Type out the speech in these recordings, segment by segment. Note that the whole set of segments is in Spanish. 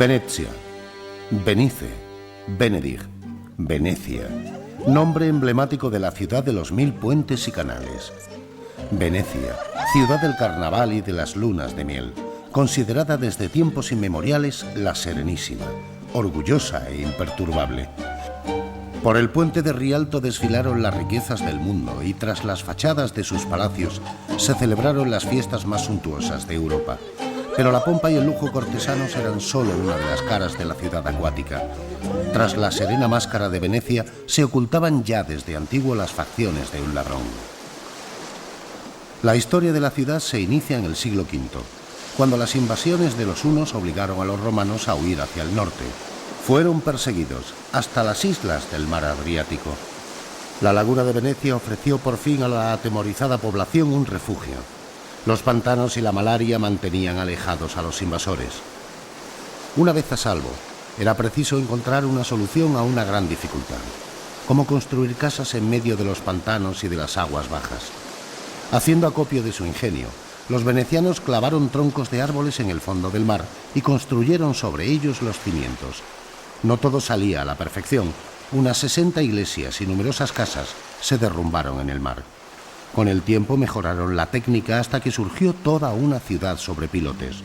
Venecia, Benice, Venedig, Venecia, nombre emblemático de la ciudad de los 1000 puentes y canales. Venecia, ciudad del carnaval y de las lunas de miel, considerada desde tiempos inmemoriales la Serenísima, orgullosa e imperturbable. Por el puente de Rialto desfilaron las riquezas del mundo y tras las fachadas de sus palacios se celebraron las fiestas más suntuosas de Europa. Pero la pompa y el lujo cortesanos eran solo una de las caras de la ciudad acuática. Tras la serena máscara de Venecia se ocultaban ya desde antiguo las facciones de un ladrón. La historia de la ciudad se inicia en el siglo V, cuando las invasiones de los hunos obligaron a los romanos a huir hacia el norte. Fueron perseguidos hasta las islas del mar Adriático. La laguna de Venecia ofreció por fin a la atemorizada población un refugio. Los pantanos y la malaria mantenían alejados a los invasores. Una vez a salvo, era preciso encontrar una solución a una gran dificultad: cómo construir casas en medio de los pantanos y de las aguas bajas. Haciendo acopio de su ingenio, los venecianos clavaron troncos de árboles en el fondo del mar y construyeron sobre ellos los cimientos. No todo salía a la perfección. Unas 60 iglesias y numerosas casas se derrumbaron en el mar. Con el tiempo mejoraron la técnica hasta que surgió toda una ciudad sobre pilotes.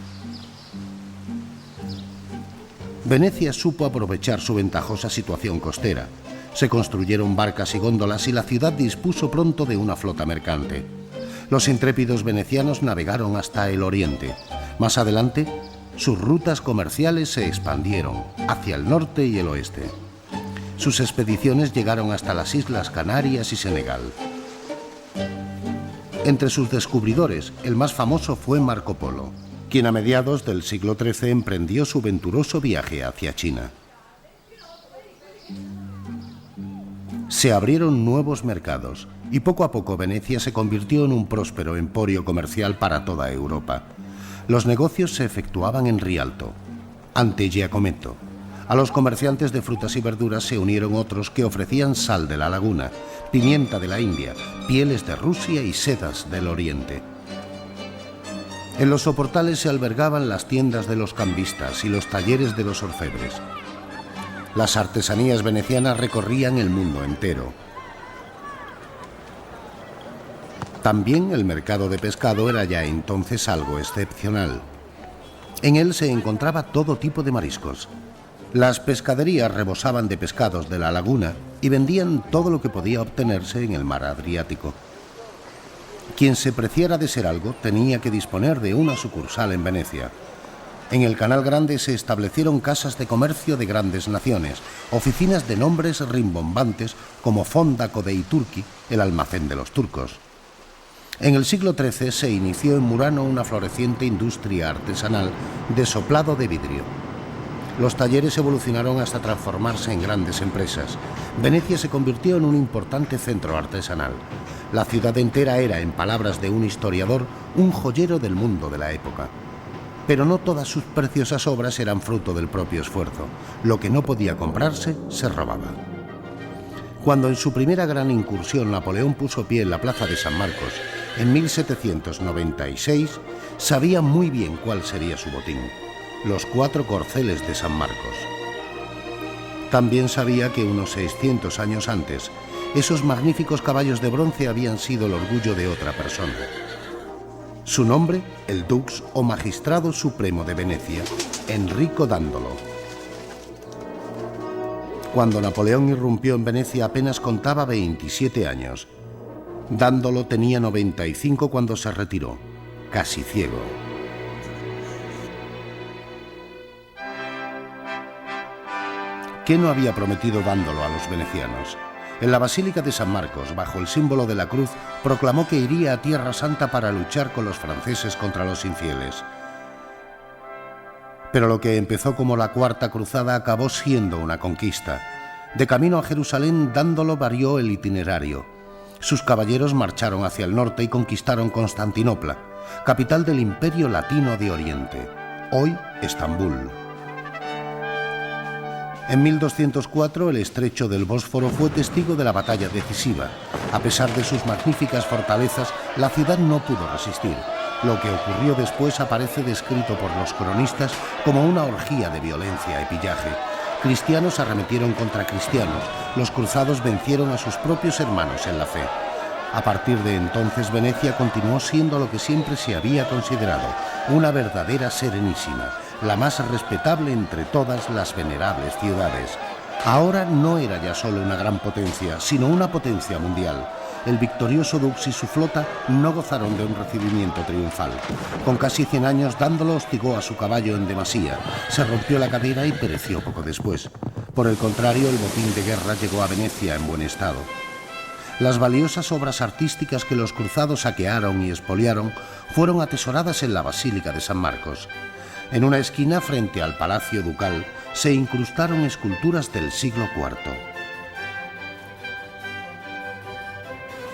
Venecia supo aprovechar su ventajosa situación costera. Se construyeron barcas y góndolas y la ciudad dispuso pronto de una flota mercante. Los intrépidos venecianos navegaron hasta el oriente. Más adelante, sus rutas comerciales se expandieron hacia el norte y el oeste. Sus expediciones llegaron hasta las Islas Canarias y Senegal. Entre sus descubridores, el más famoso fue Marco Polo, quien a mediados del siglo XIII emprendió su venturoso viaje hacia China. Se abrieron nuevos mercados y poco a poco Venecia se convirtió en un próspero emporio comercial para toda Europa. Los negocios se efectuaban en Rialto, ante Giacometto. A los comerciantes de frutas y verduras se unieron otros que ofrecían sal de la laguna, pimienta de la India, pieles de Rusia y sedas del Oriente. En los soportales se albergaban las tiendas de los cambistas y los talleres de los orfebres. Las artesanías venecianas recorrían el mundo entero. También el mercado de pescado era ya entonces algo excepcional. En él se encontraba todo tipo de mariscos. Las pescaderías rebosaban de pescados de la laguna y vendían todo lo que podía obtenerse en el mar Adriático. Quien se preciara de ser algo tenía que disponer de una sucursal en Venecia. En el Canal Grande se establecieron casas de comercio de grandes naciones, oficinas de nombres rimbombantes como Fondaco dei Turchi, el almacén de los turcos. En el siglo XIII se inició en Murano una floreciente industria artesanal de soplado de vidrio. Los talleres evolucionaron hasta transformarse en grandes empresas. Venecia se convirtió en un importante centro artesanal. La ciudad entera era, en palabras de un historiador, un joyero del mundo de la época. Pero no todas sus preciosas obras eran fruto del propio esfuerzo. Lo que no podía comprarse se robaba. Cuando en su primera gran incursión Napoleón puso pie en la plaza de San Marcos, en 1796, sabía muy bien cuál sería su botín: los 4 corceles de San Marcos. También sabía que unos 600 años antes, esos magníficos caballos de bronce habían sido el orgullo de otra persona. Su nombre, el Dux o Magistrado Supremo de Venecia, Enrico Dandolo. Cuando Napoleón irrumpió en Venecia apenas contaba 27 años. Dandolo tenía 95 cuando se retiró, casi ciego. ¿Qué no había prometido Dandolo a los venecianos? En la Basílica de San Marcos, bajo el símbolo de la cruz, proclamó que iría a Tierra Santa para luchar con los franceses contra los infieles. Pero lo que empezó como la Cuarta Cruzada acabó siendo una conquista. De camino a Jerusalén, Dandolo varió el itinerario. Sus caballeros marcharon hacia el norte y conquistaron Constantinopla, capital del Imperio Latino de Oriente, hoy Estambul. En 1204 el estrecho del Bósforo fue testigo de la batalla decisiva. A pesar de sus magníficas fortalezas, la ciudad no pudo resistir. Lo que ocurrió después aparece descrito por los cronistas como una orgía de violencia y pillaje. Cristianos arremetieron contra cristianos, los cruzados vencieron a sus propios hermanos en la fe. A partir de entonces Venecia continuó siendo lo que siempre se había considerado, una verdadera Serenísima, la más respetable entre todas las venerables ciudades. Ahora no era ya solo una gran potencia, sino una potencia mundial. El victorioso dux y su flota no gozaron de un recibimiento triunfal. Con casi 100 años, Dándolo hostigó a su caballo en demasía, se rompió la cadera y pereció poco después. Por el contrario, el botín de guerra llegó a Venecia en buen estado. Las valiosas obras artísticas que los cruzados saquearon y expoliaron fueron atesoradas en la Basílica de San Marcos. En una esquina, frente al Palacio Ducal, se incrustaron esculturas del siglo IV.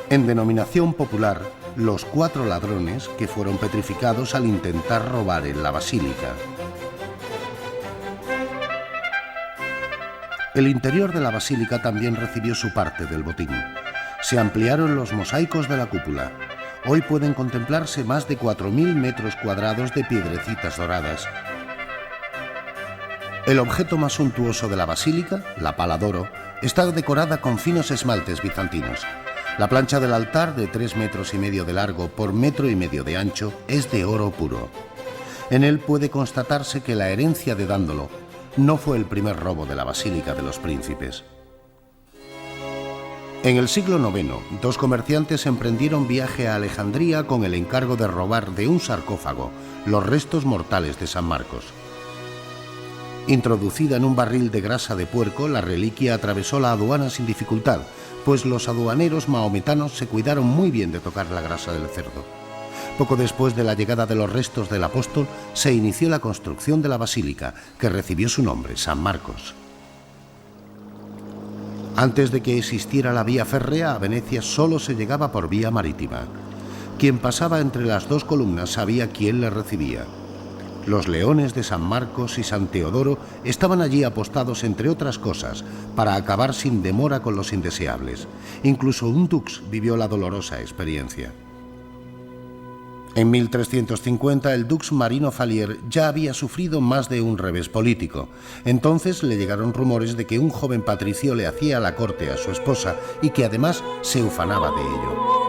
En denominación popular, los 4 ladrones que fueron petrificados al intentar robar en la basílica. El interior de la basílica también recibió su parte del botín. Se ampliaron los mosaicos de la cúpula. Hoy pueden contemplarse más de 4.000 metros cuadrados de piedrecitas doradas. El objeto más suntuoso de la basílica, la pala d'oro, está decorada con finos esmaltes bizantinos. La plancha del altar, de 3,5 metros de largo por 1,5 metros de ancho, es de oro puro. En él puede constatarse que la herencia de Dándolo no fue el primer robo de la Basílica de los Príncipes. En el siglo IX, 2 comerciantes emprendieron viaje a Alejandría con el encargo de robar de un sarcófago los restos mortales de San Marcos. Introducida en un barril de grasa de puerco, la reliquia atravesó la aduana sin dificultad, pues los aduaneros mahometanos se cuidaron muy bien de tocar la grasa del cerdo. Poco después de la llegada de los restos del apóstol, se inició la construcción de la basílica, que recibió su nombre, San Marcos. Antes de que existiera la vía férrea, a Venecia solo se llegaba por vía marítima. Quien pasaba entre las 2 columnas sabía quién le recibía. Los leones de San Marcos y San Teodoro estaban allí apostados, entre otras cosas, para acabar sin demora con los indeseables. Incluso un dux vivió la dolorosa experiencia. En 1350 el dux Marino Falier ya había sufrido más de un revés político. Entonces le llegaron rumores de que un joven patricio le hacía la corte a su esposa y que además se ufanaba de ello.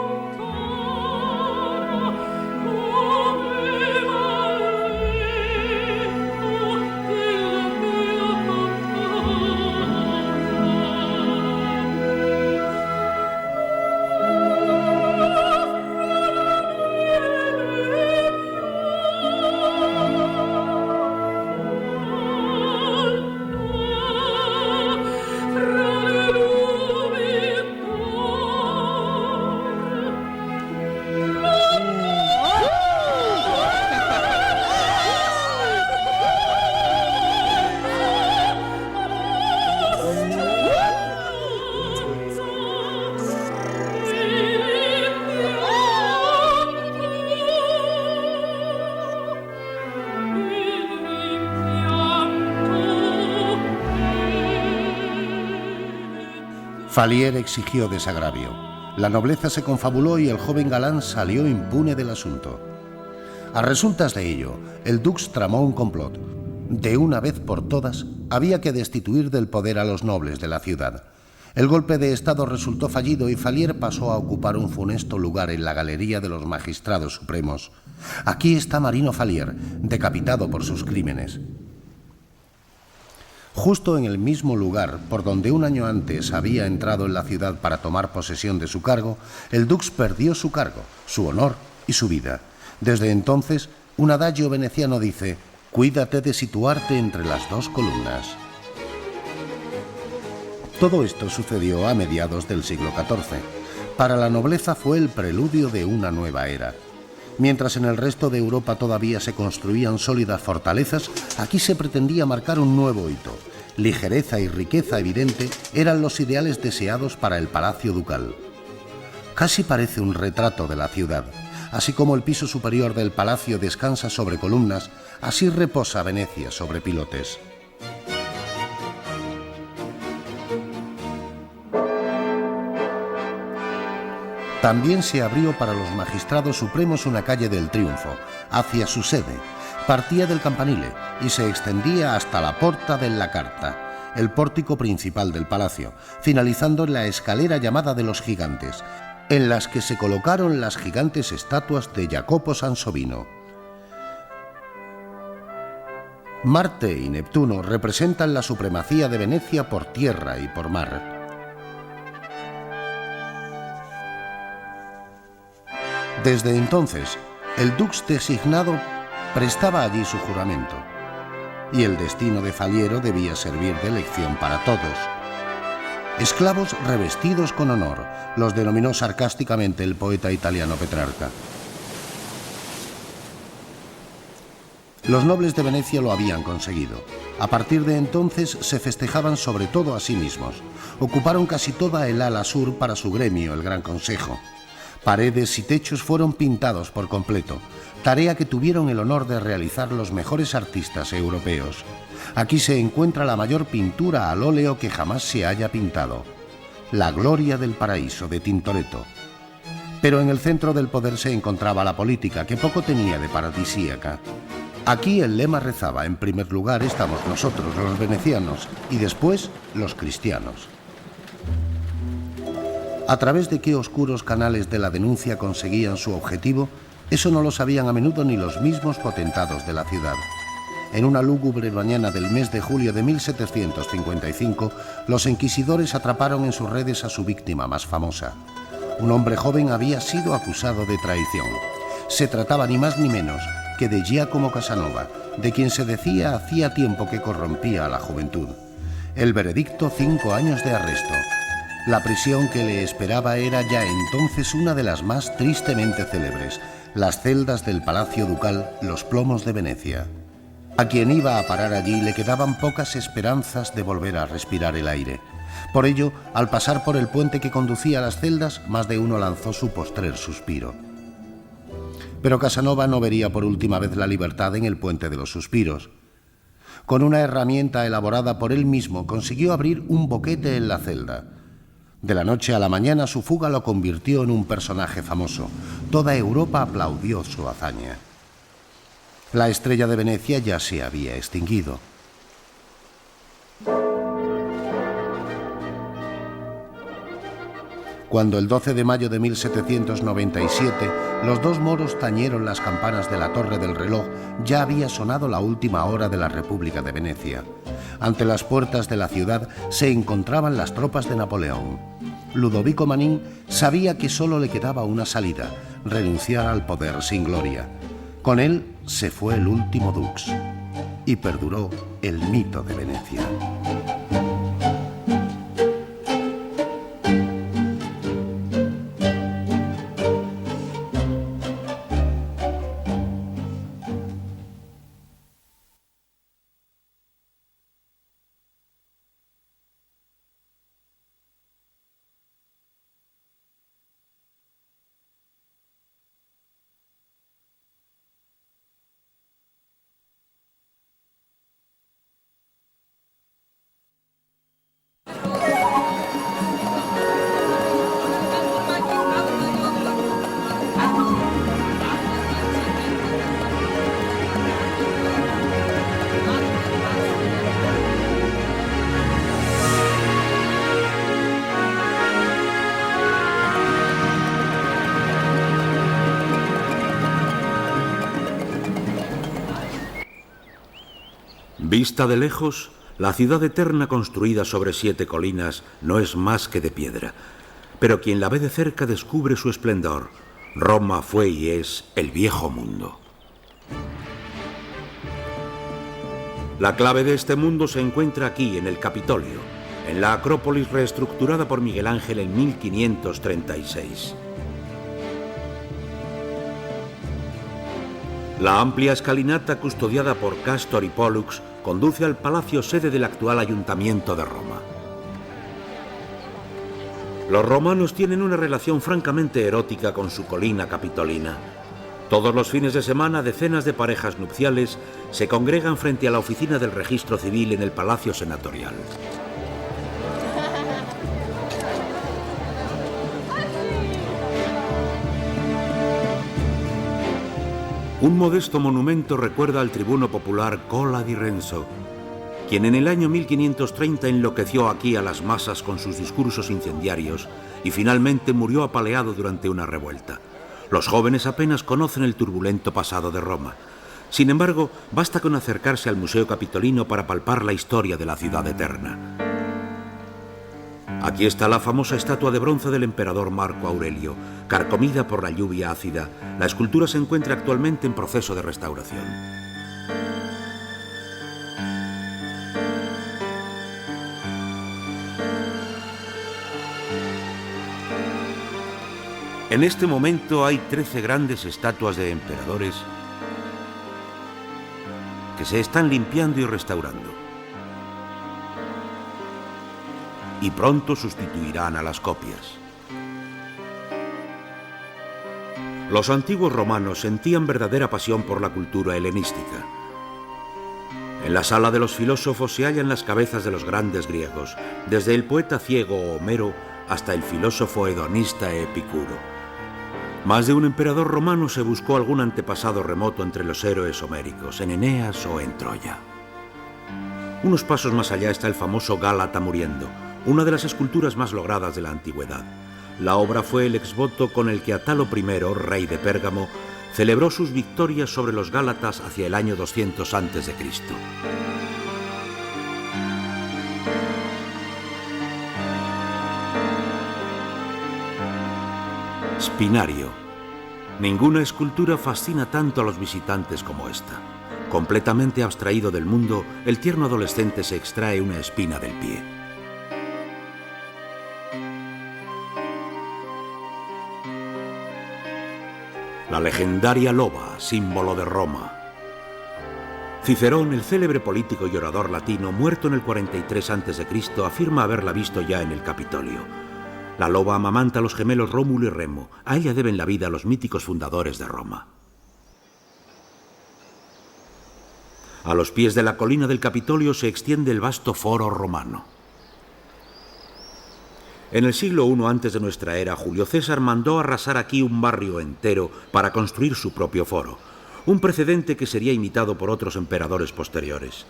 Falier exigió desagravio. La nobleza se confabuló y el joven galán salió impune del asunto. A resultas de ello, el dux tramó un complot. De una vez por todas, había que destituir del poder a los nobles de la ciudad. El golpe de estado resultó fallido y Falier pasó a ocupar un funesto lugar en la galería de los magistrados supremos. Aquí está Marino Falier, decapitado por sus crímenes. Justo en el mismo lugar por donde un año antes había entrado en la ciudad para tomar posesión de su cargo, el dux perdió su cargo, su honor y su vida. Desde entonces, un adagio veneciano dice: «Cuídate de situarte entre las 2 columnas». Todo esto sucedió a mediados del siglo XIV. Para la nobleza fue el preludio de una nueva era. Mientras en el resto de Europa todavía se construían sólidas fortalezas, aquí se pretendía marcar un nuevo hito. Ligereza y riqueza evidente eran los ideales deseados para el palacio ducal. Casi parece un retrato de la ciudad. Así como el piso superior del palacio descansa sobre columnas, así reposa Venecia sobre pilotes. También se abrió para los magistrados supremos una calle del Triunfo, hacia su sede. Partía del Campanile y se extendía hasta la Porta della Carta, el pórtico principal del palacio, finalizando en la escalera llamada de los Gigantes, en las que se colocaron las gigantes estatuas de Jacopo Sansovino. Marte y Neptuno representan la supremacía de Venecia por tierra y por mar. Desde entonces, el dux designado prestaba allí su juramento, y el destino de Faliero debía servir de lección para todos. Esclavos revestidos con honor, los denominó sarcásticamente el poeta italiano Petrarca. Los nobles de Venecia lo habían conseguido. A partir de entonces se festejaban sobre todo a sí mismos. Ocuparon casi toda el ala sur para su gremio, el Gran Consejo. Paredes y techos fueron pintados por completo, tarea que tuvieron el honor de realizar los mejores artistas europeos. Aquí se encuentra la mayor pintura al óleo que jamás se haya pintado, La Gloria del Paraíso de Tintoretto. Pero en el centro del poder se encontraba la política, que poco tenía de paradisíaca. Aquí el lema rezaba: en primer lugar estamos nosotros, los venecianos, y después los cristianos. A través de qué oscuros canales de la denuncia conseguían su objetivo, eso no lo sabían a menudo ni los mismos potentados de la ciudad. En una lúgubre mañana del mes de julio de 1755, los inquisidores atraparon en sus redes a su víctima más famosa. Un hombre joven había sido acusado de traición. Se trataba ni más ni menos que de Giacomo Casanova, de quien se decía hacía tiempo que corrompía a la juventud. El veredicto: 5 años de arresto. La prisión que le esperaba era ya entonces una de las más tristemente célebres, las celdas del Palacio Ducal, los Plomos de Venecia. A quien iba a parar allí le quedaban pocas esperanzas de volver a respirar el aire. Por ello, al pasar por el puente que conducía a las celdas, más de uno lanzó su postrer suspiro. Pero Casanova no vería por última vez la libertad en el puente de los suspiros. Con una herramienta elaborada por él mismo, consiguió abrir un boquete en la celda. De la noche a la mañana su fuga lo convirtió en un personaje famoso. Toda Europa aplaudió su hazaña. La estrella de Venecia ya se había extinguido. Cuando el 12 de mayo de 1797 los dos moros tañeron las campanas de la Torre del Reloj, ya había sonado la última hora de la República de Venecia. Ante las puertas de la ciudad se encontraban las tropas de Napoleón. Ludovico Manin sabía que solo le quedaba una salida: renunciar al poder sin gloria. Con él se fue el último dux y perduró el mito de Venecia. Vista de lejos, la ciudad eterna construida sobre 7 colinas no es más que de piedra. Pero quien la ve de cerca descubre su esplendor. Roma fue y es el viejo mundo. La clave de este mundo se encuentra aquí, en el Capitolio, en la Acrópolis reestructurada por Miguel Ángel en 1536. La amplia escalinata custodiada por Cástor y Pólux conduce al palacio sede del actual Ayuntamiento de Roma. Los romanos tienen una relación francamente erótica con su colina capitolina. Todos los fines de semana, decenas de parejas nupciales se congregan frente a la oficina del registro civil en el Palacio Senatorial. Un modesto monumento recuerda al tribuno popular Cola di Renzo, quien en el año 1530 enloqueció aquí a las masas con sus discursos incendiarios y finalmente murió apaleado durante una revuelta. Los jóvenes apenas conocen el turbulento pasado de Roma. Sin embargo, basta con acercarse al Museo Capitolino para palpar la historia de la ciudad eterna. Aquí está la famosa estatua de bronce del emperador Marco Aurelio, carcomida por la lluvia ácida. La escultura se encuentra actualmente en proceso de restauración. En este momento hay 13 grandes estatuas de emperadores que se están limpiando y restaurando. Y pronto sustituirán a las copias. Los antiguos romanos sentían verdadera pasión por la cultura helenística. En la sala de los filósofos se hallan las cabezas de los grandes griegos, desde el poeta ciego Homero hasta el filósofo hedonista Epicuro. Más de un emperador romano se buscó algún antepasado remoto entre los héroes homéricos, en Eneas o en Troya. Unos pasos más allá está el famoso Gálata muriendo, una de las esculturas más logradas de la antigüedad. La obra fue el exvoto con el que Atalo I, rey de Pérgamo, celebró sus victorias sobre los gálatas hacia el año 200 a.C. Spinario. Ninguna escultura fascina tanto a los visitantes como esta. Completamente abstraído del mundo, el tierno adolescente se extrae una espina del pie. La legendaria loba, símbolo de Roma. Cicerón, el célebre político y orador latino, muerto en el 43 a.C., afirma haberla visto ya en el Capitolio. La loba amamanta a los gemelos Rómulo y Remo. A ella deben la vida los míticos fundadores de Roma. A los pies de la colina del Capitolio se extiende el vasto foro romano. En el siglo I antes de nuestra era, Julio César mandó arrasar aquí un barrio entero para construir su propio foro, un precedente que sería imitado por otros emperadores posteriores.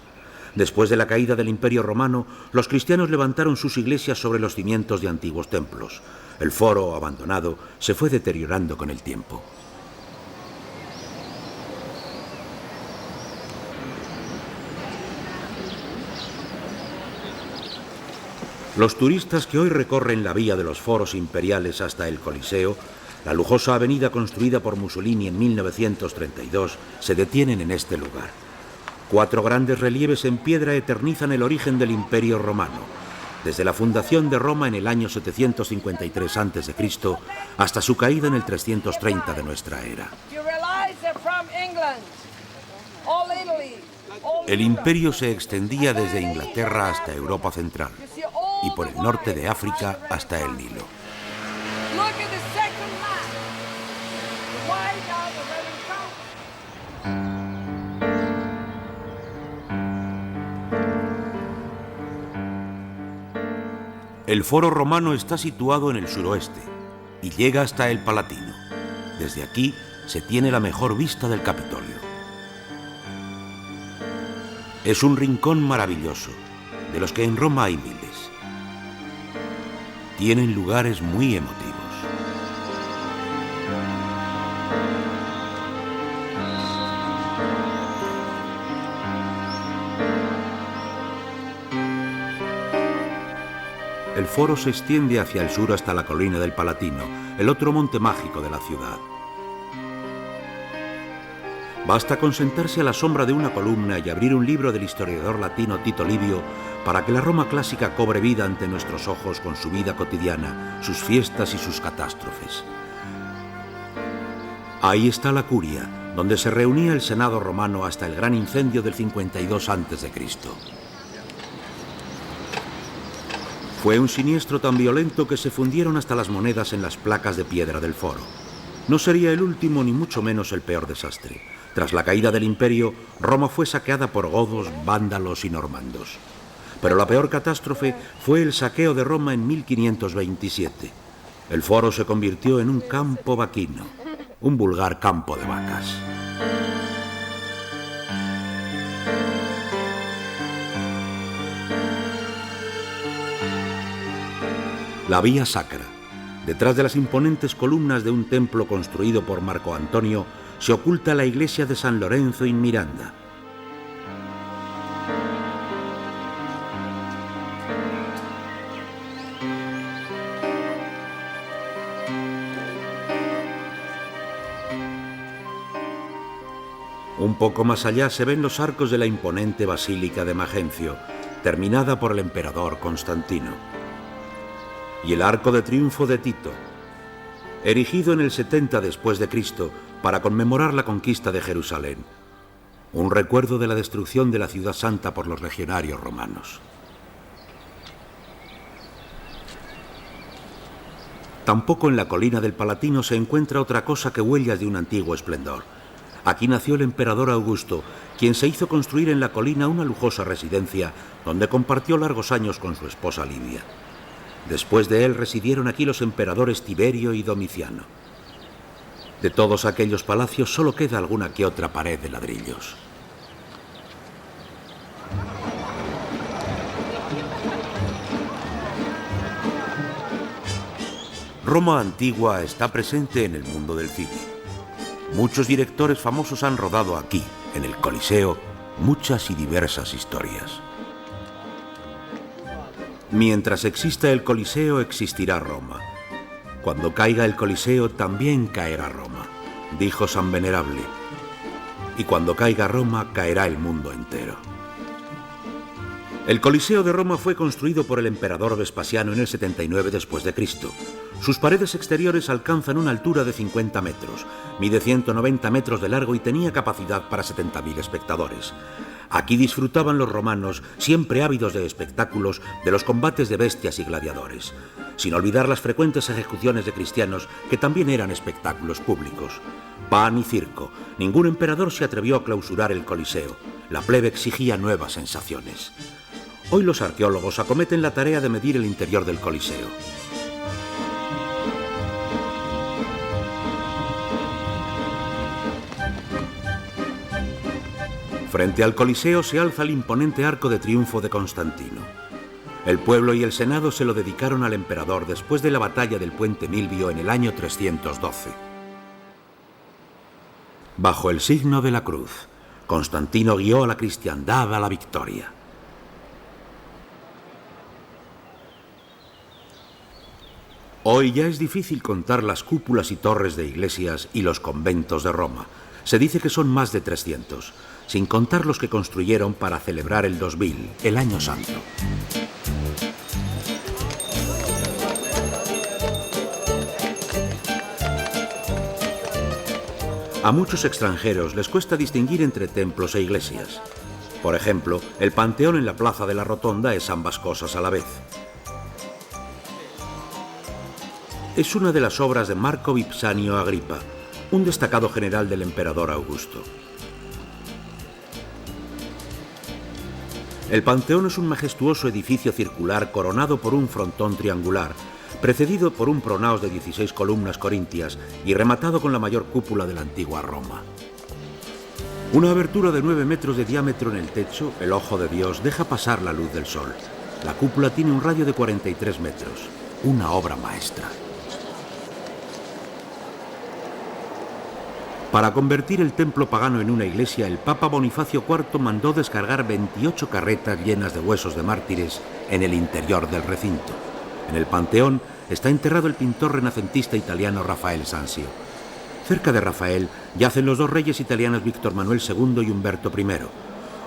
Después de la caída del Imperio Romano, los cristianos levantaron sus iglesias sobre los cimientos de antiguos templos. El foro, abandonado, se fue deteriorando con el tiempo. Los turistas que hoy recorren la vía de los foros imperiales hasta el Coliseo, la lujosa avenida construida por Mussolini en 1932, se detienen en este lugar. 4 grandes relieves en piedra eternizan el origen del Imperio Romano, desde la fundación de Roma en el año 753 a.C. hasta su caída en el 330 de nuestra era. El imperio se extendía desde Inglaterra hasta Europa Central y por el norte de África hasta el Nilo. El foro romano está situado en el suroeste y llega hasta el Palatino. Desde aquí se tiene la mejor vista del Capitolio. Es un rincón maravilloso, de los que en Roma hay miles. Tienen lugares muy emotivos. El foro se extiende hacia el sur hasta la colina del Palatino, el otro monte mágico de la ciudad. Basta con sentarse a la sombra de una columna y abrir un libro del historiador latino Tito Livio para que la Roma clásica cobre vida ante nuestros ojos con su vida cotidiana, sus fiestas y sus catástrofes. Ahí está la Curia, donde se reunía el Senado romano hasta el gran incendio del 52 a.C. Fue un siniestro tan violento que se fundieron hasta las monedas en las placas de piedra del foro. No sería el último ni mucho menos el peor desastre. Tras la caída del imperio, Roma fue saqueada por godos, vándalos y normandos. Pero la peor catástrofe fue el saqueo de Roma en 1527. El foro se convirtió en un campo vaquino, un vulgar campo de vacas. La Vía Sacra. Detrás de las imponentes columnas de un templo construido por Marco Antonio, se oculta la iglesia de San Lorenzo in Miranda. Un poco más allá se ven los arcos de la imponente Basílica de Magencio, terminada por el emperador Constantino. Y el Arco de Triunfo de Tito, erigido en el 70 después de Cristo para conmemorar la conquista de Jerusalén, un recuerdo de la destrucción de la ciudad santa por los legionarios romanos. Tampoco en la colina del Palatino se encuentra otra cosa que huellas de un antiguo esplendor. Aquí nació el emperador Augusto, quien se hizo construir en la colina una lujosa residencia donde compartió largos años con su esposa Livia. Después de él residieron aquí los emperadores Tiberio y Domiciano. De todos aquellos palacios solo queda alguna que otra pared de ladrillos. Roma antigua está presente en el mundo del cine. Muchos directores famosos han rodado aquí, en el Coliseo, muchas y diversas historias. Mientras exista el Coliseo, existirá Roma. Cuando caiga el Coliseo, también caerá Roma, dijo San Venerable. Y cuando caiga Roma, caerá el mundo entero. El Coliseo de Roma fue construido por el emperador Vespasiano en el 79 después de Cristo. Sus paredes exteriores alcanzan una altura de 50 metros, mide 190 metros de largo y tenía capacidad para 70.000 espectadores. Aquí disfrutaban los romanos, siempre ávidos de espectáculos, de los combates de bestias y gladiadores, sin olvidar las frecuentes ejecuciones de cristianos que también eran espectáculos públicos. Pan y circo, ningún emperador se atrevió a clausurar el Coliseo. La plebe exigía nuevas sensaciones. Hoy los arqueólogos acometen la tarea de medir el interior del Coliseo. Frente al Coliseo se alza el imponente Arco de Triunfo de Constantino. El pueblo y el Senado se lo dedicaron al emperador después de la batalla del Puente Milvio en el año 312. Bajo el signo de la cruz, Constantino guió a la cristiandad a la victoria. Hoy ya es difícil contar las cúpulas y torres de iglesias y los conventos de Roma. Se dice que son más de 300, sin contar los que construyeron para celebrar el 2000, el Año Santo. A muchos extranjeros les cuesta distinguir entre templos e iglesias. Por ejemplo, el Panteón en la Plaza de la Rotonda es ambas cosas a la vez. Es una de las obras de Marco Vipsanio Agripa, un destacado general del emperador Augusto. El Panteón es un majestuoso edificio circular coronado por un frontón triangular, precedido por un pronaos de 16 columnas corintias y rematado con la mayor cúpula de la antigua Roma. Una abertura de 9 metros de diámetro en el techo, el ojo de Dios, deja pasar la luz del sol. La cúpula tiene un radio de 43 metros, una obra maestra. Para convertir el templo pagano en una iglesia, el Papa Bonifacio IV mandó descargar 28 carretas llenas de huesos de mártires en el interior del recinto. En el Panteón está enterrado el pintor renacentista italiano Rafael Sanzio. Cerca de Rafael yacen los dos reyes italianos Víctor Manuel II y Humberto I.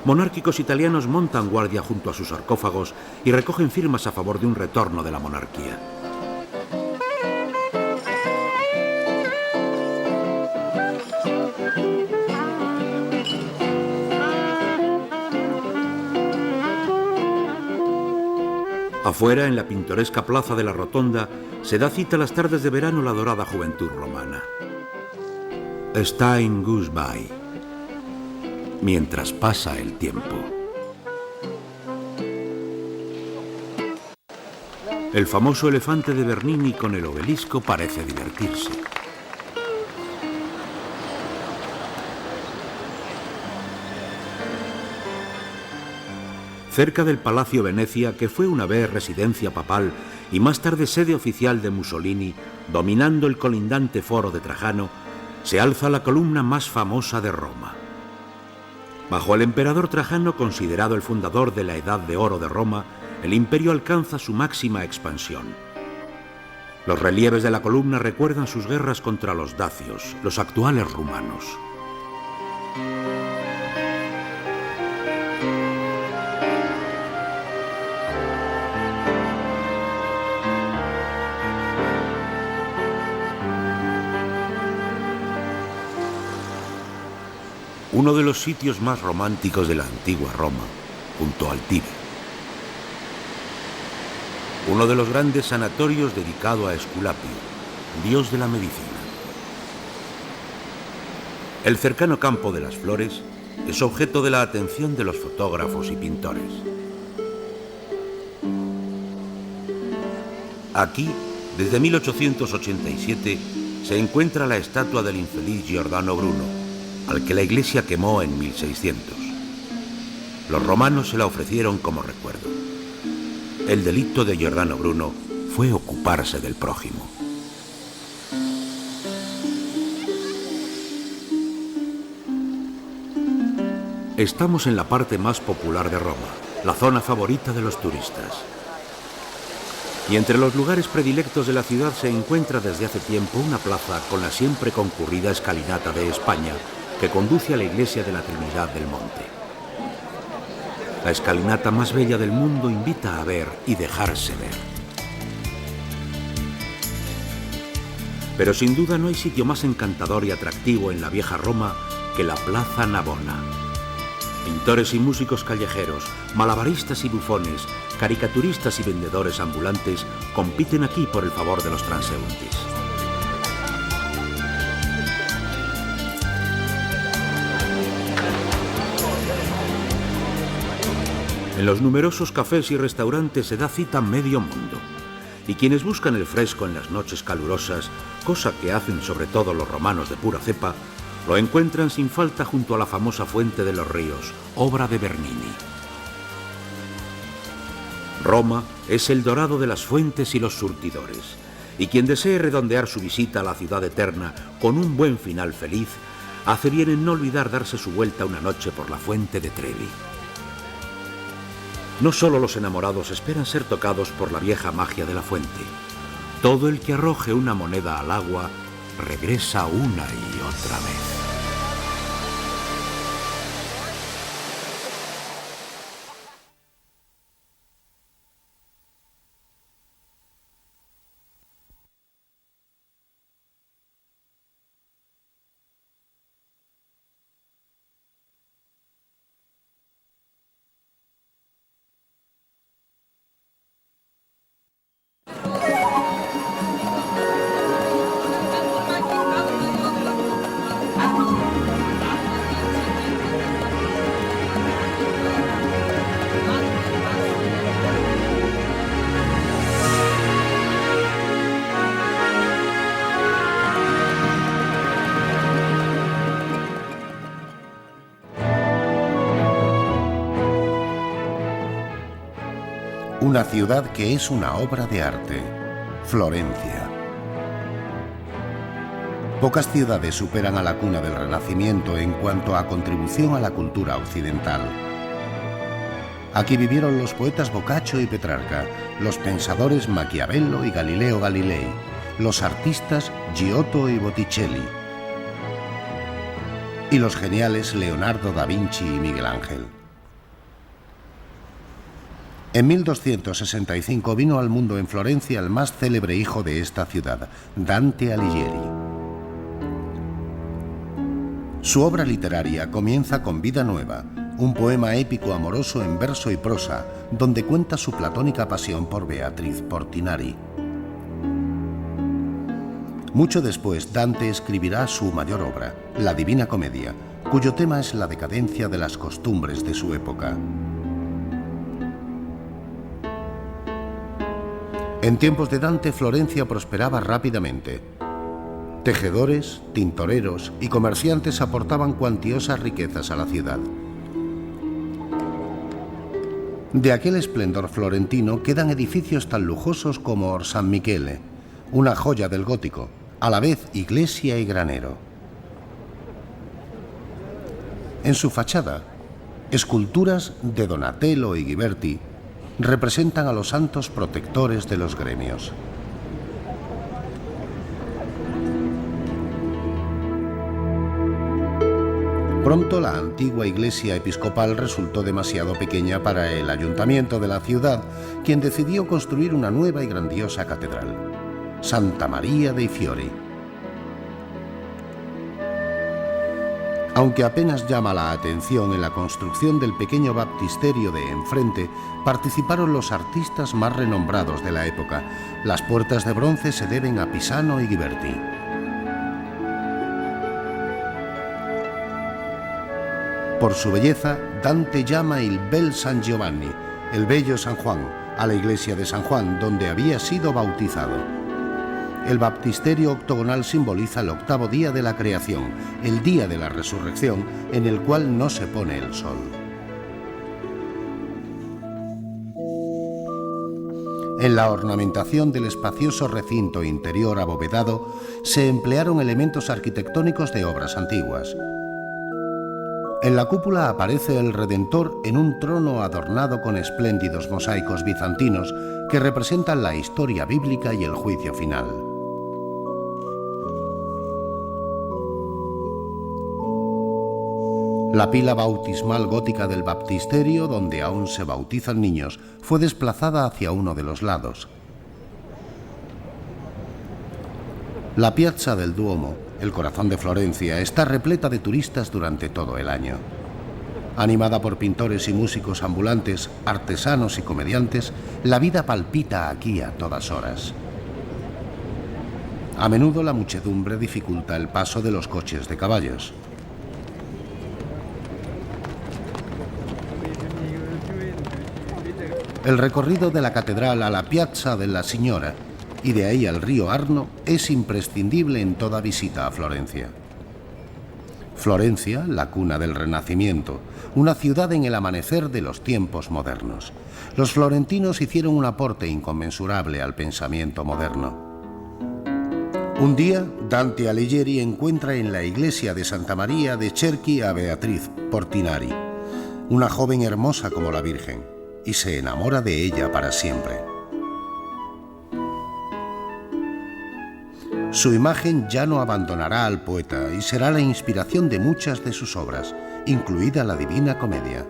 Monárquicos italianos montan guardia junto a sus sarcófagos y recogen firmas a favor de un retorno de la monarquía. Afuera, en la pintoresca plaza de la Rotonda, se da cita las tardes de verano la dorada juventud romana. Stein goes by, mientras pasa el tiempo. El famoso elefante de Bernini con el obelisco parece divertirse. Cerca del Palacio Venecia, que fue una vez residencia papal y más tarde sede oficial de Mussolini, dominando el colindante foro de Trajano, se alza la columna más famosa de Roma. Bajo el emperador Trajano, considerado el fundador de la Edad de Oro de Roma, el imperio alcanza su máxima expansión. Los relieves de la columna recuerdan sus guerras contra los dacios, los actuales rumanos. Uno de los sitios más románticos de la antigua Roma, junto al Tíber. Uno de los grandes sanatorios dedicado a Esculapio, dios de la medicina. El cercano Campo de las Flores es objeto de la atención de los fotógrafos y pintores. Aquí, desde 1887, se encuentra la estatua del infeliz Giordano Bruno, al que la iglesia quemó en 1600. Los romanos se la ofrecieron como recuerdo. El delito de Giordano Bruno fue ocuparse del prójimo. Estamos en la parte más popular de Roma, la zona favorita de los turistas. Y entre los lugares predilectos de la ciudad se encuentra desde hace tiempo una plaza con la siempre concurrida escalinata de España, que conduce a la iglesia de la Trinidad del Monte. La escalinata más bella del mundo invita a ver y dejarse ver. Pero sin duda no hay sitio más encantador y atractivo en la vieja Roma que la Plaza Navona. Pintores y músicos callejeros, malabaristas y bufones, caricaturistas y vendedores ambulantes compiten aquí por el favor de los transeúntes. En los numerosos cafés y restaurantes se da cita medio mundo. Y quienes buscan el fresco en las noches calurosas, cosa que hacen sobre todo los romanos de pura cepa, lo encuentran sin falta junto a la famosa Fuente de los Ríos, obra de Bernini. Roma es el dorado de las fuentes y los surtidores, y quien desee redondear su visita a la ciudad eterna con un buen final feliz, hace bien en no olvidar darse su vuelta una noche por la Fuente de Trevi. No solo los enamorados esperan ser tocados por la vieja magia de la fuente. Todo el que arroje una moneda al agua regresa una y otra vez. Una ciudad que es una obra de arte, Florencia. Pocas ciudades superan a la cuna del Renacimiento en cuanto a contribución a la cultura occidental. Aquí vivieron los poetas Boccaccio y Petrarca, los pensadores Maquiavelo y Galileo Galilei, los artistas Giotto y Botticelli, y los geniales Leonardo da Vinci y Miguel Ángel. En 1265 vino al mundo en Florencia el más célebre hijo de esta ciudad, Dante Alighieri. Su obra literaria comienza con Vida Nueva, un poema épico amoroso en verso y prosa, donde cuenta su platónica pasión por Beatriz Portinari. Mucho después, Dante escribirá su mayor obra, La Divina Comedia, cuyo tema es la decadencia de las costumbres de su época. En tiempos de Dante, Florencia prosperaba rápidamente. Tejedores, tintoreros y comerciantes aportaban cuantiosas riquezas a la ciudad. De aquel esplendor florentino quedan edificios tan lujosos como San Michele, una joya del gótico, a la vez iglesia y granero. En su fachada, esculturas de Donatello y Ghiberti representan a los santos protectores de los gremios. Pronto la antigua iglesia episcopal resultó demasiado pequeña para el ayuntamiento de la ciudad, quien decidió construir una nueva y grandiosa catedral, Santa María dei Fiori. Aunque apenas llama la atención, en la construcción del pequeño baptisterio de enfrente participaron los artistas más renombrados de la época. Las puertas de bronce se deben a Pisano y Ghiberti. Por su belleza, Dante llama il bel San Giovanni, el bello San Juan, a la iglesia de San Juan, donde había sido bautizado. El baptisterio octogonal simboliza el octavo día de la creación, el día de la resurrección, en el cual no se pone el sol. En la ornamentación del espacioso recinto interior abovedado se emplearon elementos arquitectónicos de obras antiguas. En la cúpula aparece el Redentor en un trono adornado con espléndidos mosaicos bizantinos que representan la historia bíblica y el juicio final. La pila bautismal gótica del baptisterio, donde aún se bautizan niños, fue desplazada hacia uno de los lados. La piazza del Duomo, el corazón de Florencia, está repleta de turistas durante todo el año. Animada por pintores y músicos ambulantes, artesanos y comediantes, la vida palpita aquí a todas horas. A menudo la muchedumbre dificulta el paso de los coches de caballos. El recorrido de la catedral a la Piazza della Signora y de ahí al río Arno es imprescindible en toda visita a Florencia. Florencia, la cuna del Renacimiento, una ciudad en el amanecer de los tiempos modernos. Los florentinos hicieron un aporte inconmensurable al pensamiento moderno. Un día, Dante Alighieri encuentra en la iglesia de Santa María de Cerchi a Beatriz Portinari, una joven hermosa como la Virgen, y se enamora de ella para siempre. Su imagen ya no abandonará al poeta y será la inspiración de muchas de sus obras, incluida la Divina Comedia.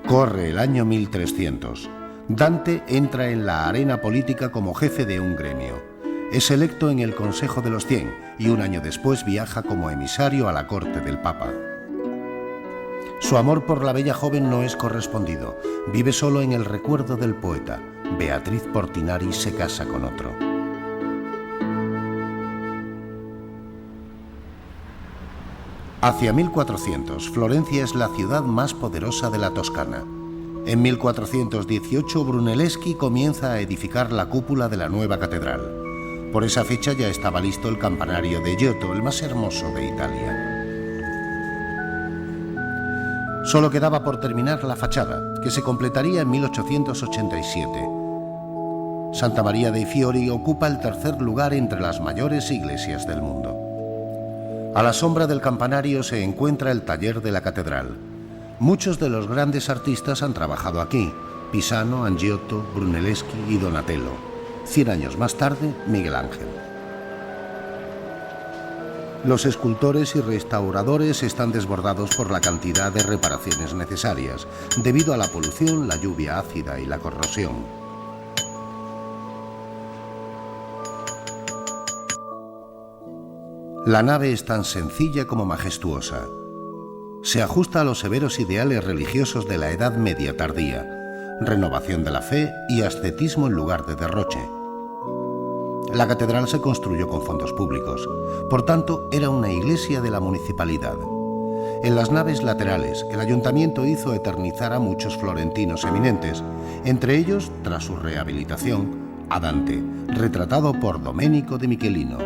Corre el año 1300. Dante entra en la arena política como jefe de un gremio. Es electo en el Consejo de los 100 y un año después viaja como emisario a la corte del Papa. Su amor por la bella joven no es correspondido. Vive solo en el recuerdo del poeta. Beatriz Portinari se casa con otro. Hacia 1400, Florencia es la ciudad más poderosa de la Toscana. En 1418, Brunelleschi comienza a edificar la cúpula de la nueva catedral. Por esa fecha ya estaba listo el campanario de Giotto, el más hermoso de Italia. Solo quedaba por terminar la fachada, que se completaría en 1887. Santa María dei Fiori ocupa el tercer lugar entre las mayores iglesias del mundo. A la sombra del campanario se encuentra el taller de la catedral. Muchos de los grandes artistas han trabajado aquí: Pisano, Giotto, Brunelleschi y Donatello. 100 años más tarde, Miguel Ángel. Los escultores y restauradores están desbordados por la cantidad de reparaciones necesarias, debido a la polución, la lluvia ácida y la corrosión. La nave es tan sencilla como majestuosa. Se ajusta a los severos ideales religiosos de la Edad Media tardía: renovación de la fe y ascetismo en lugar de derroche. La catedral se construyó con fondos públicos, por tanto era una iglesia de la municipalidad. En las naves laterales, el ayuntamiento hizo eternizar a muchos florentinos eminentes, entre ellos, tras su rehabilitación, a Dante, retratado por Domenico de Michelino.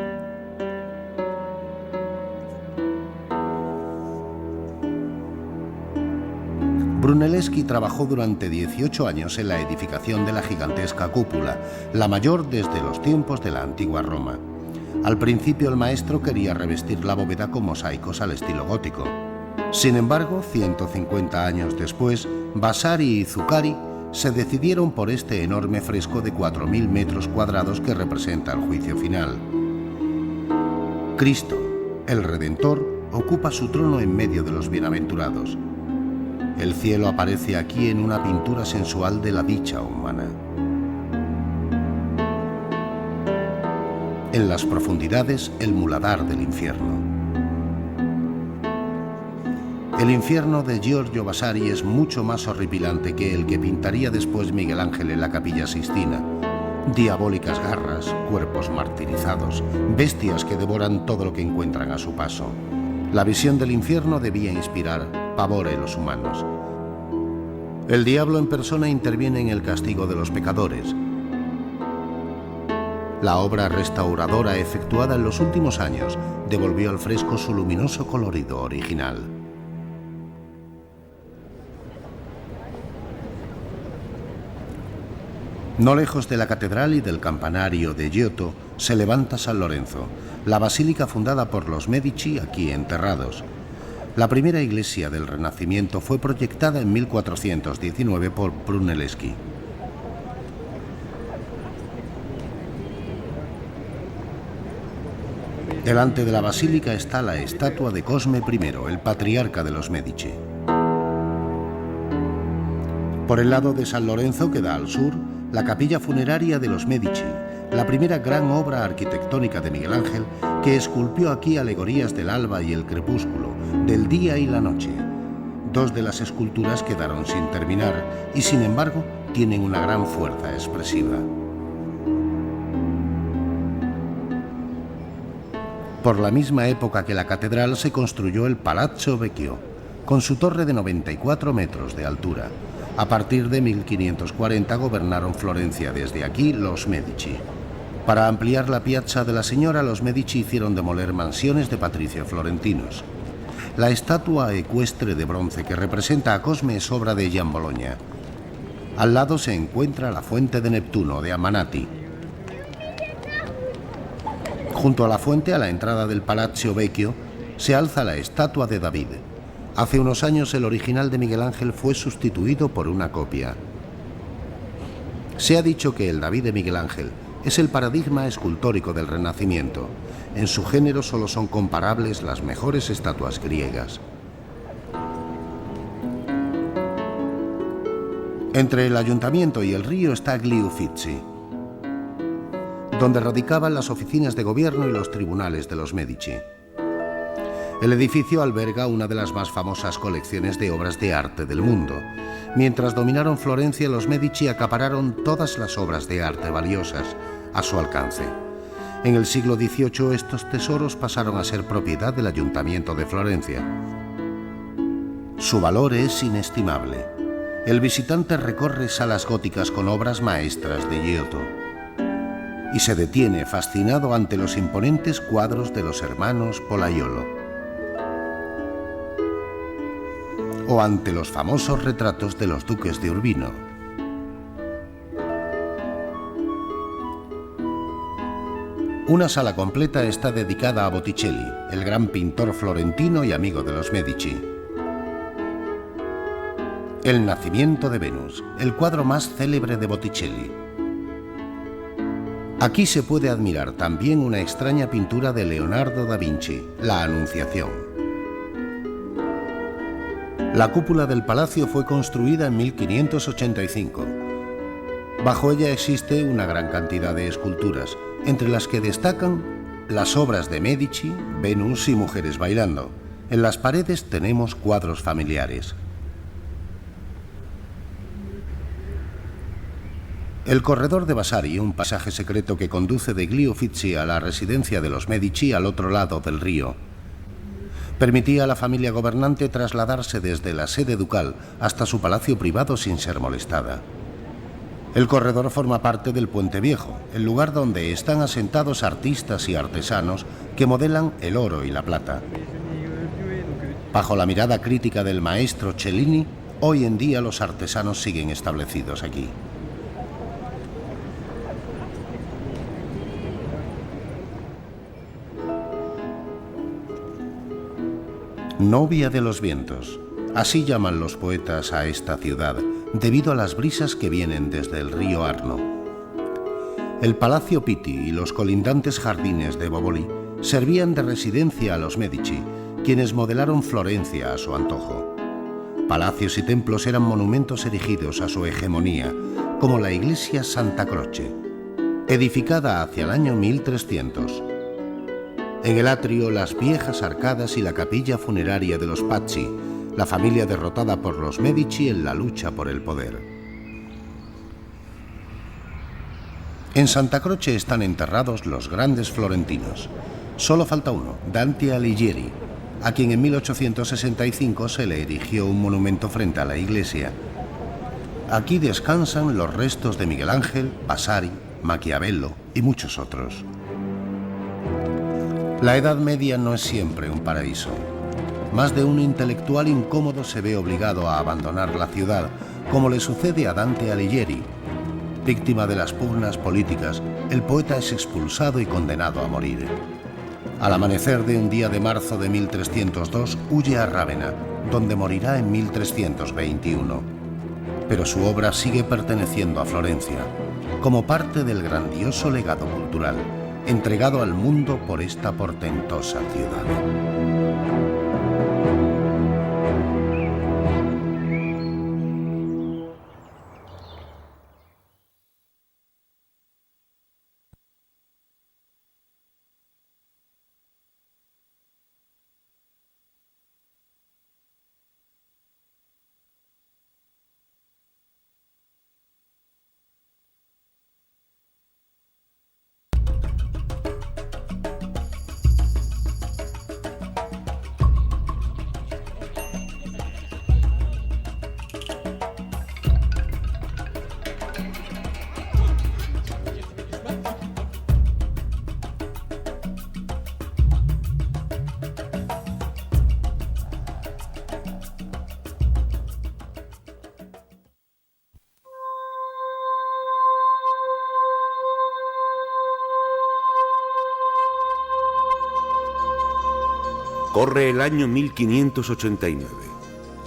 Brunelleschi trabajó durante 18 años en la edificación de la gigantesca cúpula, la mayor desde los tiempos de la antigua Roma. Al principio el maestro quería revestir la bóveda con mosaicos al estilo gótico. Sin embargo, 150 años después, Vasari y Zuccari se decidieron por este enorme fresco de 4.000 metros cuadrados que representa el juicio final. Cristo, el Redentor, ocupa su trono en medio de los bienaventurados. El cielo aparece aquí en una pintura sensual de la dicha humana. En las profundidades, el muladar del infierno. El infierno de Giorgio Vasari es mucho más horripilante que el que pintaría después Miguel Ángel en la Capilla Sixtina. Diabólicas garras, cuerpos martirizados, bestias que devoran todo lo que encuentran a su paso. La visión del infierno debía inspirar pavor en los humanos. El diablo en persona interviene en el castigo de los pecadores. La obra restauradora efectuada en los últimos años devolvió al fresco su luminoso colorido original. No lejos de la catedral y del campanario de Giotto se levanta San Lorenzo, la basílica fundada por los Medici aquí enterrados. La primera iglesia del Renacimiento fue proyectada en 1419 por Brunelleschi. Delante de la basílica está la estatua de Cosme I, el patriarca de los Medici. Por el lado de San Lorenzo, que da al sur, la capilla funeraria de los Medici, la primera gran obra arquitectónica de Miguel Ángel, que esculpió aquí alegorías del alba y el crepúsculo, del día y la noche. Dos de las esculturas quedaron sin terminar y, sin embargo, tienen una gran fuerza expresiva. Por la misma época que la catedral se construyó el Palazzo Vecchio, con su torre de 94 metros de altura. A partir de 1540 gobernaron Florencia desde aquí los Medici. Para ampliar la Piazza de la Señora, los Medici hicieron demoler mansiones de patricios florentinos. La estatua ecuestre de bronce que representa a Cosme es obra de Giambologna. Al lado se encuentra la fuente de Neptuno de Amanati. Junto a la fuente, a la entrada del Palazzo Vecchio, se alza la estatua de David. Hace unos años el original de Miguel Ángel fue sustituido por una copia. Se ha dicho que el David de Miguel Ángel es el paradigma escultórico del Renacimiento. En su género solo son comparables las mejores estatuas griegas. Entre el ayuntamiento y el río está Gli Uffizi, donde radicaban las oficinas de gobierno y los tribunales de los Medici. El edificio alberga una de las más famosas colecciones de obras de arte del mundo. Mientras dominaron Florencia, los Medici acapararon todas las obras de arte valiosas a su alcance. En el siglo XVIII estos tesoros pasaron a ser propiedad del Ayuntamiento de Florencia. Su valor es inestimable. El visitante recorre salas góticas con obras maestras de Giotto y se detiene fascinado ante los imponentes cuadros de los hermanos Pollaiolo o ante los famosos retratos de los duques de Urbino. Una sala completa está dedicada a Botticelli, el gran pintor florentino y amigo de los Medici. El nacimiento de Venus, el cuadro más célebre de Botticelli. Aquí se puede admirar también una extraña pintura de Leonardo da Vinci, la Anunciación. La cúpula del palacio fue construida en 1585. Bajo ella existe una gran cantidad de esculturas, entre las que destacan las obras de Medici, Venus y mujeres bailando. En las paredes tenemos cuadros familiares. El corredor de Vasari, un pasaje secreto que conduce de Gli Uffizi a la residencia de los Medici al otro lado del río, permitía a la familia gobernante trasladarse desde la sede ducal hasta su palacio privado sin ser molestada. El corredor forma parte del Puente Viejo, el lugar donde están asentados artistas y artesanos que modelan el oro y la plata. Bajo la mirada crítica del maestro Cellini, Hoy en día los artesanos siguen establecidos aquí. Novia de los vientos. Así llaman los poetas a esta ciudad, debido a las brisas que vienen desde el río Arno. El Palacio Pitti y los colindantes jardines de Boboli servían de residencia a los Medici, quienes modelaron Florencia a su antojo. Palacios y templos eran monumentos erigidos a su hegemonía, como la iglesia Santa Croce, edificada hacia el año 1300. En el atrio, las viejas arcadas y la capilla funeraria de los Pazzi, la familia derrotada por los Medici en la lucha por el poder. En Santa Croce están enterrados los grandes florentinos. Solo falta uno, Dante Alighieri, a quien en 1865 se le erigió un monumento frente a la iglesia. Aquí descansan los restos de Miguel Ángel, Vasari, Maquiavelo y muchos otros. La Edad Media no es siempre un paraíso. Más de un intelectual incómodo se ve obligado a abandonar la ciudad, como le sucede a Dante Alighieri. Víctima de las pugnas políticas, el poeta es expulsado y condenado a morir. Al amanecer de un día de marzo de 1302, huye a Rávena, donde morirá en 1321. Pero su obra sigue perteneciendo a Florencia, como parte del grandioso legado cultural entregado al mundo por esta portentosa ciudad. Corre el año 1589.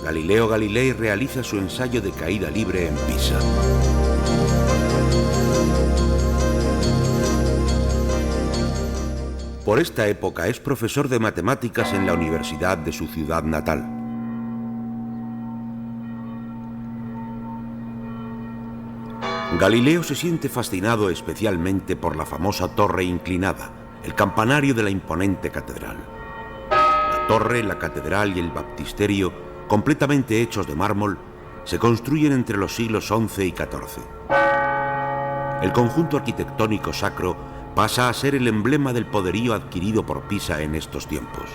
Galileo Galilei realiza su ensayo de caída libre en Pisa. Por esta época es profesor de matemáticas en la universidad de su ciudad natal. Galileo se siente fascinado especialmente por la famosa torre inclinada, el campanario de la imponente catedral. La torre, la catedral y el baptisterio, completamente hechos de mármol, se construyen entre los siglos XI y XIV. El conjunto arquitectónico sacro pasa a ser el emblema del poderío adquirido por Pisa en estos tiempos.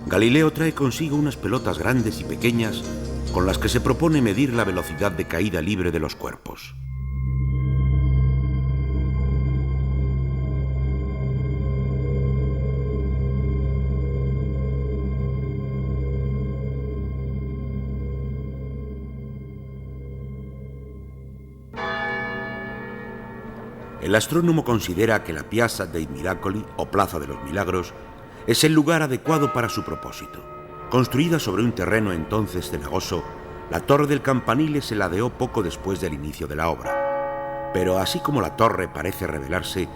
Galileo trae consigo unas pelotas grandes y pequeñas con las que se propone medir la velocidad de caída libre de los cuerpos. El astrónomo considera que la Piazza dei Miracoli, o Plaza de los Milagros, es el lugar adecuado para su propósito. Construida sobre un terreno entonces cenagoso, la torre del campanile se ladeó poco después del inicio de la obra. Pero así como la torre parece rebelarse,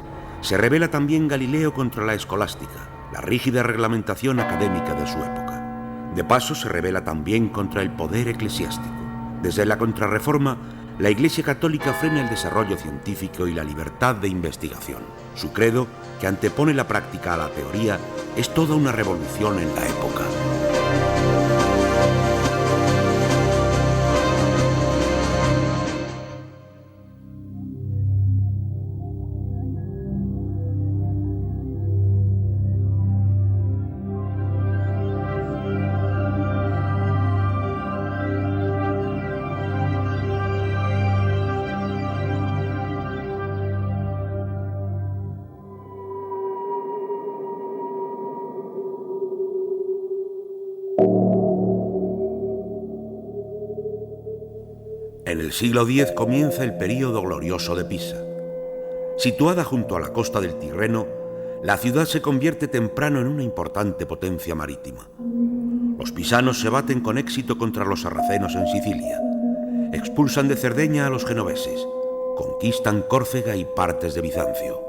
se rebela también Galileo contra la escolástica, la rígida reglamentación académica de su época. De paso se rebela también contra el poder eclesiástico. Desde la Contrarreforma, la Iglesia Católica frena el desarrollo científico y la libertad de investigación. Su credo, que antepone la práctica a la teoría, es toda una revolución en la época. En el siglo X comienza el período glorioso de Pisa. Situada junto a la costa del Tirreno, la ciudad se convierte temprano en una importante potencia marítima. Los pisanos se baten con éxito contra los sarracenos en Sicilia, expulsan de Cerdeña a los genoveses, conquistan Córcega y partes de Bizancio.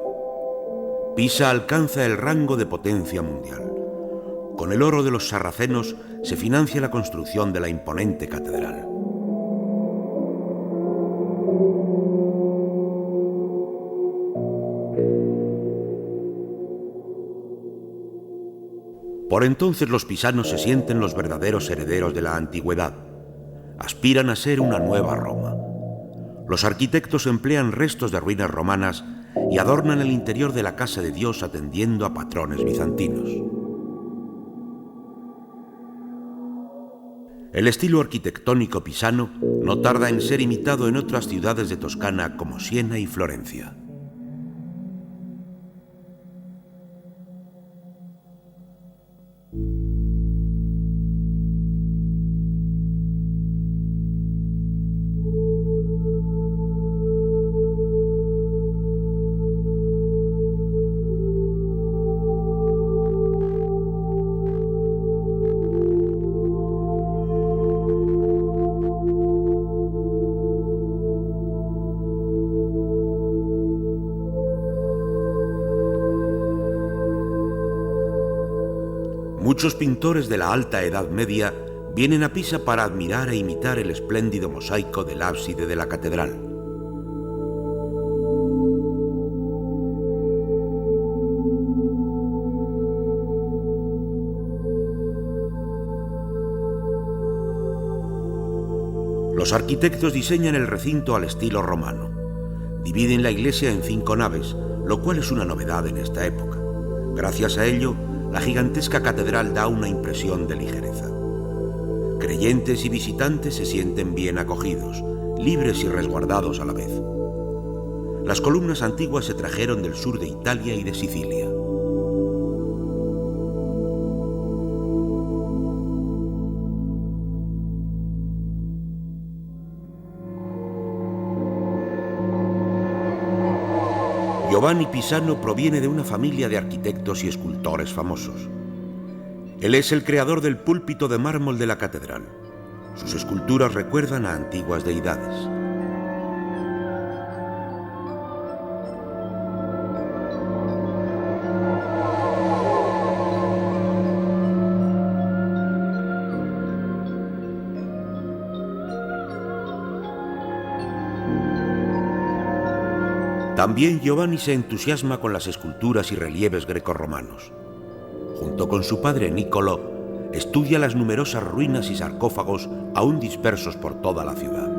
Pisa alcanza el rango de potencia mundial. Con el oro de los sarracenos se financia la construcción de la imponente catedral. Por entonces los pisanos se sienten los verdaderos herederos de la antigüedad. Aspiran a ser una nueva Roma. Los arquitectos emplean restos de ruinas romanas y adornan el interior de la casa de Dios atendiendo a patrones bizantinos. El estilo arquitectónico pisano no tarda en ser imitado en otras ciudades de Toscana como Siena y Florencia. Muchos pintores de la Alta Edad Media vienen a Pisa para admirar e imitar el espléndido mosaico del ábside de la catedral. Los arquitectos diseñan el recinto al estilo romano. Dividen la iglesia en 5 naves, lo cual es una novedad en esta época. Gracias a ello, la gigantesca catedral da una impresión de ligereza. Creyentes y visitantes se sienten bien acogidos, libres y resguardados a la vez. Las columnas antiguas se trajeron del sur de Italia y de Sicilia. Giovanni Pisano proviene de una familia de arquitectos y escultores famosos. Él es el creador del púlpito de mármol de la catedral. Sus esculturas recuerdan a antiguas deidades. También Giovanni se entusiasma con las esculturas y relieves grecorromanos. Junto con su padre Niccolò, estudia las numerosas ruinas y sarcófagos aún dispersos por toda la ciudad.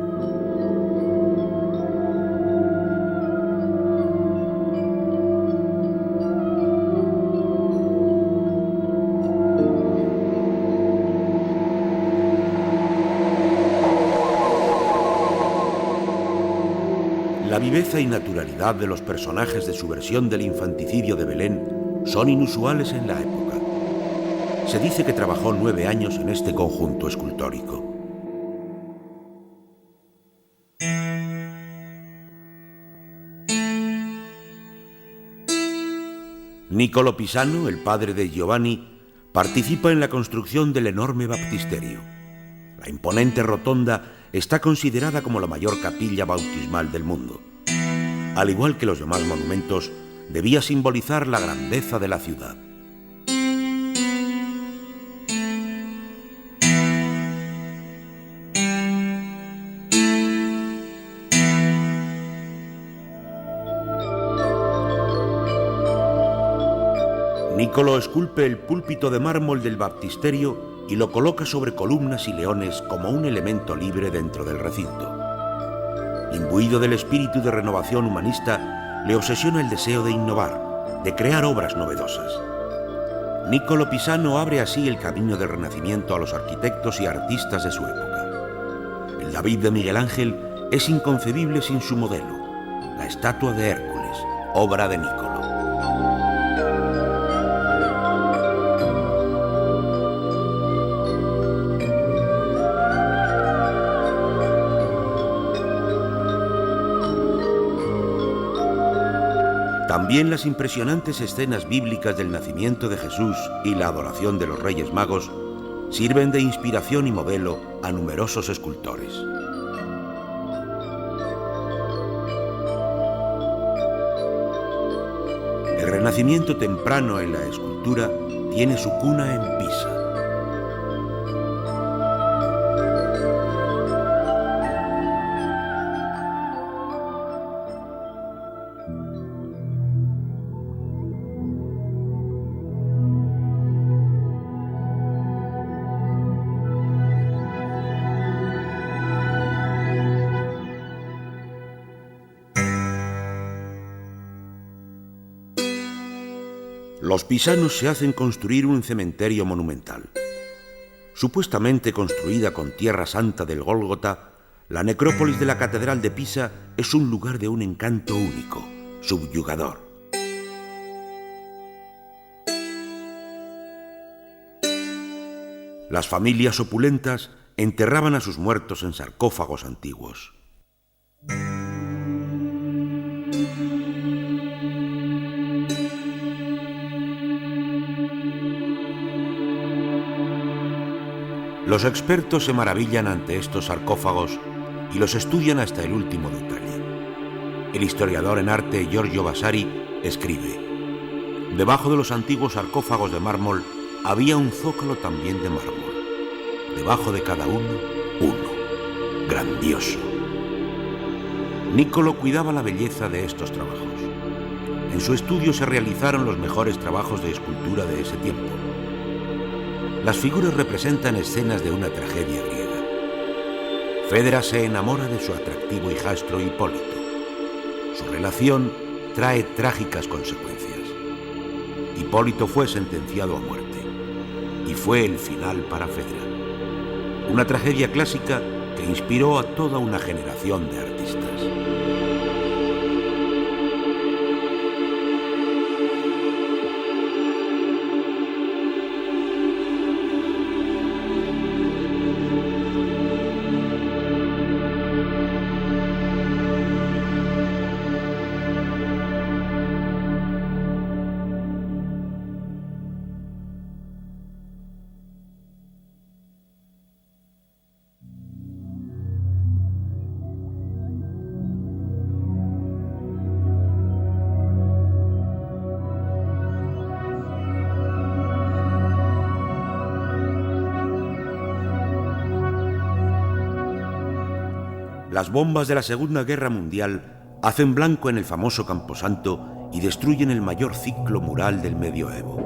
La viveza y naturalidad de los personajes de su versión del infanticidio de Belén son inusuales en la época. Se dice que trabajó 9 años en este conjunto escultórico. Niccolò Pisano, el padre de Giovanni, participa en la construcción del enorme baptisterio. La imponente rotonda está considerada como la mayor capilla bautismal del mundo. Al igual que los demás monumentos, debía simbolizar la grandeza de la ciudad. Niccolò esculpe el púlpito de mármol del baptisterio y lo coloca sobre columnas y leones como un elemento libre dentro del recinto. Imbuido del espíritu de renovación humanista, le obsesiona el deseo de innovar, de crear obras novedosas. Niccolò Pisano abre así el camino del Renacimiento a los arquitectos y artistas de su época. El David de Miguel Ángel es inconcebible sin su modelo, la estatua de Hércules, obra de Niccolò. También las impresionantes escenas bíblicas del nacimiento de Jesús y la adoración de los Reyes Magos sirven de inspiración y modelo a numerosos escultores. El renacimiento temprano en la escultura tiene su cuna en Pisa. Los pisanos se hacen construir un cementerio monumental. Supuestamente construida con tierra santa del Gólgota, la necrópolis de la Catedral de Pisa es un lugar de un encanto único, subyugador. Las familias opulentas enterraban a sus muertos en sarcófagos antiguos. Los expertos se maravillan ante estos sarcófagos y los estudian hasta el último detalle. El historiador en arte Giorgio Vasari escribe: debajo de los antiguos sarcófagos de mármol había un zócalo también de mármol. Debajo de cada uno, grandioso. Niccolò cuidaba la belleza de estos trabajos. En su estudio se realizaron los mejores trabajos de escultura de ese tiempo. Las figuras representan escenas de una tragedia griega. Fedra se enamora de su atractivo hijastro Hipólito. Su relación trae trágicas consecuencias. Hipólito fue sentenciado a muerte y fue el final para Fedra. Una tragedia clásica que inspiró a toda una generación de artistas. Las bombas de la Segunda Guerra Mundial hacen blanco en el famoso Camposanto y destruyen el mayor ciclo mural del medioevo.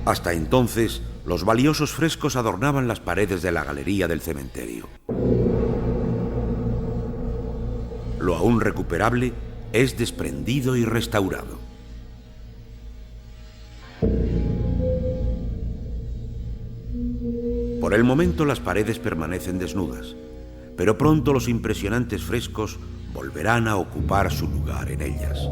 Hasta entonces, los valiosos frescos adornaban las paredes de la galería del cementerio. Lo aún recuperable es desprendido y restaurado. Por el momento las paredes permanecen desnudas, pero pronto los impresionantes frescos volverán a ocupar su lugar en ellas.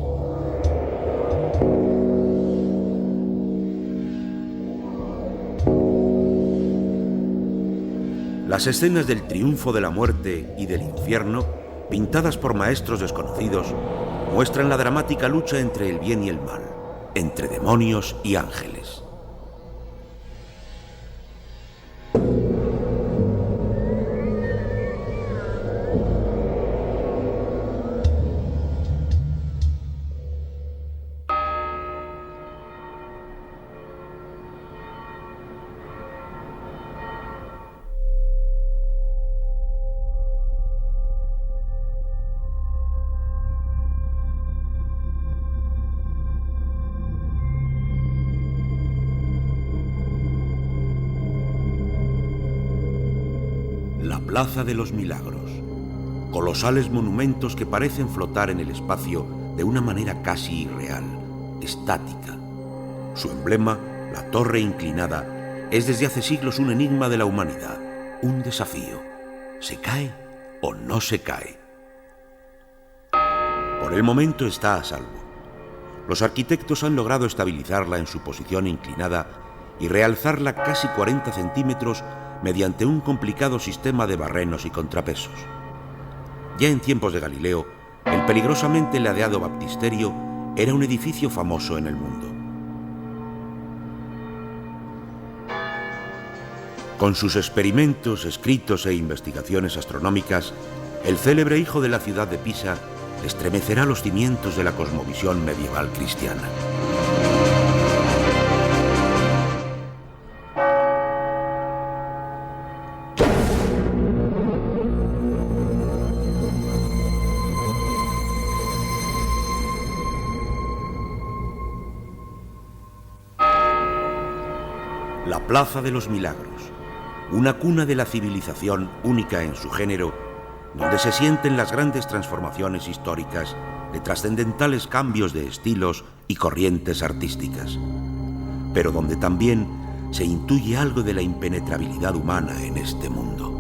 Las escenas del triunfo de la muerte y del infierno, pintadas por maestros desconocidos, muestran la dramática lucha entre el bien y el mal, entre demonios y ángeles. La Plaza de los Milagros. Colosales monumentos que parecen flotar en el espacio de una manera casi irreal, estática. Su emblema, la torre inclinada, es desde hace siglos un enigma de la humanidad, un desafío. ¿Se cae o no se cae? Por el momento está a salvo. Los arquitectos han logrado estabilizarla en su posición inclinada y realzarla casi 40 centímetros mediante un complicado sistema de barrenos y contrapesos. Ya en tiempos de Galileo, el peligrosamente ladeado baptisterio era un edificio famoso en el mundo. Con sus experimentos, escritos e investigaciones astronómicas, el célebre hijo de la ciudad de Pisa estremecerá los cimientos de la cosmovisión medieval cristiana. La Plaza de los Milagros, una cuna de la civilización única en su género, donde se sienten las grandes transformaciones históricas de trascendentales cambios de estilos y corrientes artísticas, pero donde también se intuye algo de la impenetrabilidad humana en este mundo.